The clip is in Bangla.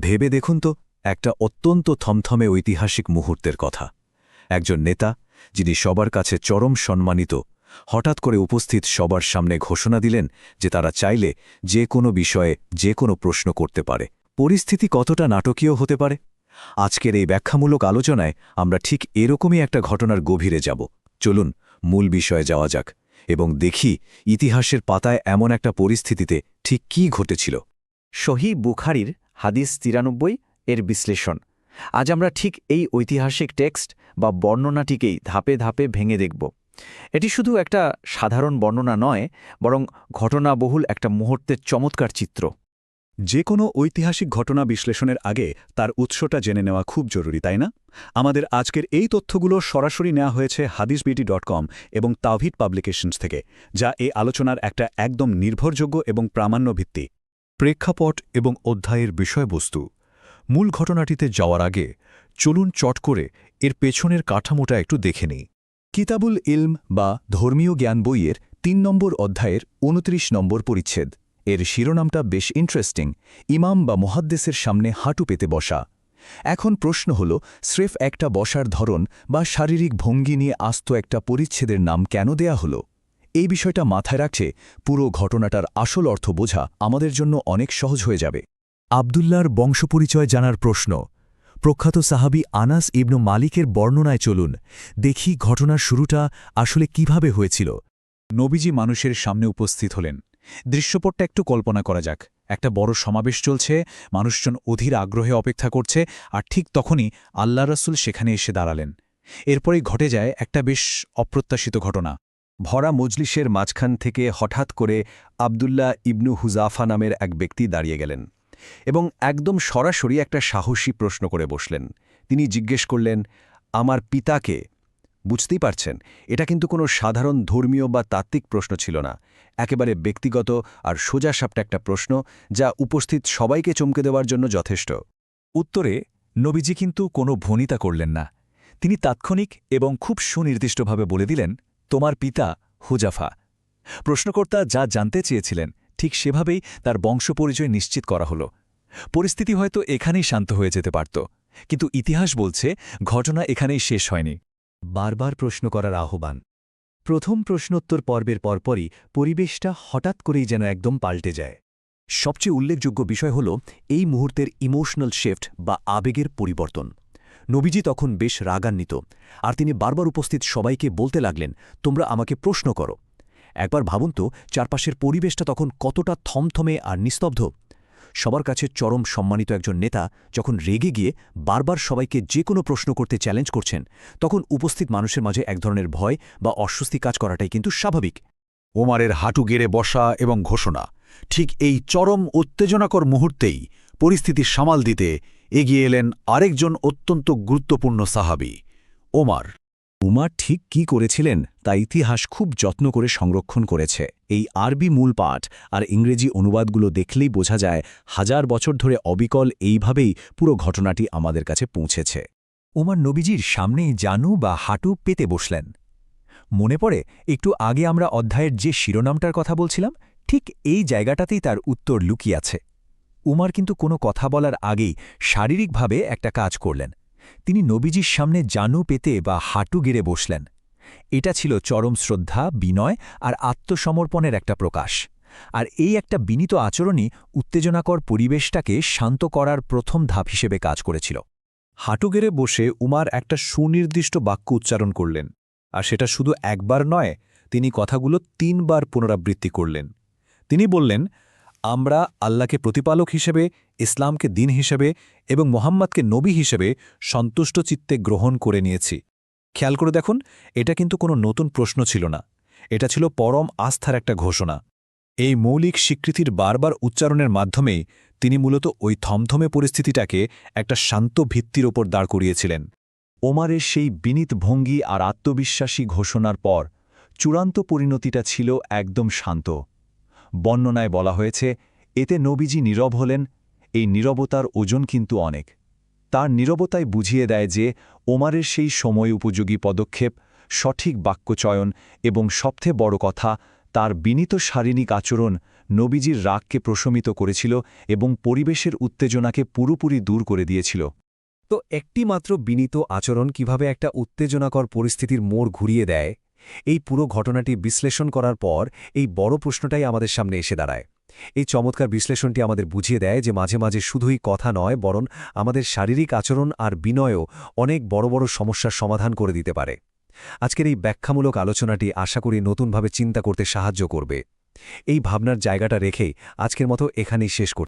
ভেবে দেখুন তো, একটা অত্যন্ত থমথমে ঐতিহাসিক মুহূর্তের কথা। একজন নেতা, যিনি সবার কাছে চরম সম্মানিত, হঠাৎ করে উপস্থিত সবার সামনে ঘোষণা দিলেন যে তারা চাইলে যে কোনো বিষয়ে যে কোনো প্রশ্ন করতে পারে। পরিস্থিতি কতটা নাটকীয় হতে পারে? আজকের এই ব্যাখ্যামূলক আলোচনায় আমরা ঠিক এরকমই একটা ঘটনার গভীরে যাব। চলুন মূল বিষয়ে যাওয়া যাক এবং দেখি ইতিহাসের পাতায় এমন একটা পরিস্থিতিতে ঠিক কী ঘটেছিল। সহিহ বুখারীর হাদিস ৯৩ এর বিশ্লেষণ। আজ আমরা ঠিক এই ঐতিহাসিক টেক্সট বা বর্ণনাটিকেই ধাপে ধাপে ভেঙে দেখব। এটি শুধু একটা সাধারণ বর্ণনা নয়, বরং ঘটনাবহুল একটা মুহূর্তের চমৎকার চিত্র। যে কোনো ঐতিহাসিক ঘটনা বিশ্লেষণের আগে তার উৎসটা জেনে নেওয়া খুব জরুরি, তাই না? আমাদের আজকের এই তথ্যগুলো সরাসরি নেওয়া হয়েছে hadithbt.com এবং তাওহিদ পাবলিকেশনস থেকে, যা এই আলোচনার একটা একদম নির্ভরযোগ্য এবং প্রামাণ্য ভিত্তি। প্রেক্ষাপট এবং অধ্যায়ের বিষয়বস্তু। মূল ঘটনাটিতে যাওয়ার আগে চলুন চট করে এর পেছনের কাঠামোটা একটু দেখে নিই। কিতাবুল ইলম বা ধর্মীয় জ্ঞান বইয়ের ৩ নম্বর অধ্যায়ের ২৯ নম্বর পরিচ্ছেদ। এর শিরোনামটা বেশ ইন্টারেস্টিং, ইমাম বা মুহাদ্দিসের সামনে হাঁটু পেতে বসা। এখন প্রশ্ন হল, স্রেফ একটা বসার ধরন বা শারীরিক ভঙ্গি নিয়ে আস্ত একটা পরিচ্ছেদের নাম কেন দেয়া হলো? এই বিষয়টা মাথায় রাখছে পুরো ঘটনাটার আসল অর্থ বোঝা আমাদের জন্য অনেক সহজ হয়ে যাবে। আবদুল্লাহর বংশপরিচয় জানার প্রশ্ন। প্রখ্যাত সাহাবী আনাস ইবনু মালিকের বর্ণনায় চলুন, দেখি ঘটনার শুরুটা আসলে কিভাবে হয়েছিল। নবীজি মানুষের সামনে উপস্থিত হলেন। দৃশ্যপটটা একটু কল্পনা করা যাক। একটা বড় সমাবেশ চলছে, মানুষজন অধীর আগ্রহে অপেক্ষা করছে, আর ঠিক তখনই আল্লাহ রাসূল সেখানে এসে দাঁড়ালেন। এরপরেই ঘটে যায় একটা বেশ অপ্রত্যাশিত ঘটনা। ভরা মজলিসের মাঝখান থেকে হঠাৎ করে আবদুল্লাহ ইবনু হুজাফা নামের এক ব্যক্তি দাঁড়িয়ে গেলেন এবং একদম সরাসরি একটা সাহসী প্রশ্ন করে বসলেন। তিনি জিজ্ঞেস করলেন, আমার পিতাকে? বুঝতেই পারছেন, এটা কিন্তু কোনো সাধারণ ধর্মীয় বা তাত্ত্বিক প্রশ্ন ছিল না। একেবারে ব্যক্তিগত আর সোজাসাপটা একটা প্রশ্ন, যা উপস্থিত সবাইকে চমকে দেওয়ার জন্য যথেষ্ট। উত্তরে নবীজি কিন্তু কোনো ভনিতা করলেন না। তিনি তাৎক্ষণিক এবং খুব সুনির্দিষ্টভাবে বলে দিলেন, তোমার পিতা হুজাফা। প্রশ্নকর্তা যা জানতে চেয়েছিলেন ঠিক সেভাবেই তার বংশপরিচয় নিশ্চিত করা হল। পরিস্থিতি হয়তো এখানেই শান্ত হয়ে যেতে পারত, কিন্তু ইতিহাস বলছে ঘটনা এখানেই শেষ হয়নি। বারবার প্রশ্ন করার আহ্বান। প্রথম প্রশ্নোত্তর পর্বের পরপরই পরিবেশটা হঠাৎ করেই যেন একদম পাল্টে যায়। সবচেয়ে উল্লেখযোগ্য বিষয় হল এই মুহূর্তের ইমোশনাল শিফট বা আবেগের পরিবর্তন। নবীজি তখন বেশ রাগান্বিত, আর তিনি বারবার উপস্থিত সবাইকে বলতে লাগলেন, তোমরা আমাকে প্রশ্ন করো। একবার ভাবুন তো, চারপাশের পরিবেশটা তখন কতটা থমথমে আর নিস্তব্ধ। সবার কাছে চরম সম্মানিত একজন নেতা যখন রেগে গিয়ে বারবার সবাইকে যে কোনো প্রশ্ন করতে চ্যালেঞ্জ করছেন, তখন উপস্থিত মানুষের মাঝে এক ধরনের ভয় বা অস্বস্তি কাজ করাটাই কিন্তু স্বাভাবিক। ওমারের হাঁটু গেড়ে বসা এবং ঘোষণা। ঠিক এই চরম উত্তেজনাকর মুহূর্তেই পরিস্থিতি সামাল দিতে এগিয়ে এলেন আরেকজন অত্যন্ত গুরুত্বপূর্ণ সাহাবী, ওমর। উমার ঠিক কি করেছিলেন তা ইতিহাস খুব যত্ন করে সংরক্ষণ করেছে। এই আরবি মূল পাঠ আর ইংরেজি অনুবাদগুলো দেখলেই বোঝা যায় হাজার বছর ধরে অবিকল এইভাবেই পুরো ঘটনাটি আমাদের কাছে পৌঁছেছে। উমার নবীজির সামনেই জানু বা হাঁটু পেতে বসলেন। মনে পড়ে একটু আগে আমরা অধ্যায়ের যে শিরোনামটার কথা বলছিলাম, ঠিক এই জায়গাটাতেই তার উত্তর লুকিয়ে আছে। উমার কিন্তু কোনো কথা বলার আগেই শারীরিকভাবে একটা কাজ করলেন। তিনি নবীজির সামনে জানু পেতে বা হাঁটু গেড়ে বসলেন। এটা ছিল চরম শ্রদ্ধা, বিনয় আর আত্মসমর্পণের একটা প্রকাশ। আর এই একটা বিনীত আচরণই উত্তেজনাকর পরিবেশটাকে শান্ত করার প্রথম ধাপ হিসেবে কাজ করেছিল। হাঁটু গেড়ে বসে উমার একটা সুনির্দিষ্ট বাক্য উচ্চারণ করলেন, আর সেটা শুধু একবার নয়, তিনি কথাগুলো ৩ বার পুনরাবৃত্তি করলেন। তিনি বললেন, আমরা আল্লাহকে প্রতিপালক হিসেবে, ইসলামকে দিন হিসেবে এবং মোহাম্মদকে নবী হিসেবে সন্তুষ্ট চিত্তে গ্রহণ করে নিয়েছি। খেয়াল করে দেখুন, এটা কিন্তু কোনো নতুন প্রশ্ন ছিল না, এটা ছিল পরম আস্থার একটা ঘোষণা। এই মৌলিক স্বীকৃতির বারবার উচ্চারণের মাধ্যমেই তিনি মূলত ওই থমথমে পরিস্থিতিটাকে একটা শান্ত ভিত্তির ওপর দাঁড় করিয়েছিলেন। ওমারের সেই বিনীত ভঙ্গি আর আত্মবিশ্বাসী ঘোষণার পর চূড়ান্ত পরিণতিটা ছিল একদম শান্ত। বর্ণনায় বলা হয়েছে, এতে নবীজি নীরব হলেন। এই নীরবতার ওজন কিন্তু অনেক। তার নীরবতায় বুঝিয়ে দেয় যে ওমারের সেই সময় উপযোগী পদক্ষেপ, সঠিক বাক্যচয়ন এবং সবচেয়ে বড় কথা, তার বিনীত শারীরিক আচরণ নবীজির রাগকে প্রশমিত করেছিল এবং পরিবেশের উত্তেজনাকে পুরোপুরি দূর করে দিয়েছিল। তো একটি মাত্র বিনীত আচরণ কিভাবে একটা উত্তেজনাকর পরিস্থিতির মোড় ঘুরিয়ে দেয়, এই পুরো ঘটনাটি বিশ্লেষণ করার পর এই বড় প্রশ্নটাই আমাদের সামনে এসে দাঁড়ায়। এই চমৎকার বিশ্লেষণটি আমাদের বুঝিয়ে দেয় যে মাঝে মাঝে শুধুই কথা নয়, বরং আমাদের শারীরিক আচরণ আর বিনয়ও অনেক বড় বড় সমস্যার সমাধান করে দিতে পারে। আজকের এই ব্যাখ্যামূলক আলোচনাটি আশা করি নতুনভাবে চিন্তা করতে সাহায্য করবে। এই ভাবনার জায়গাটা রেখেই আজকের মতো এখানেই শেষ করতে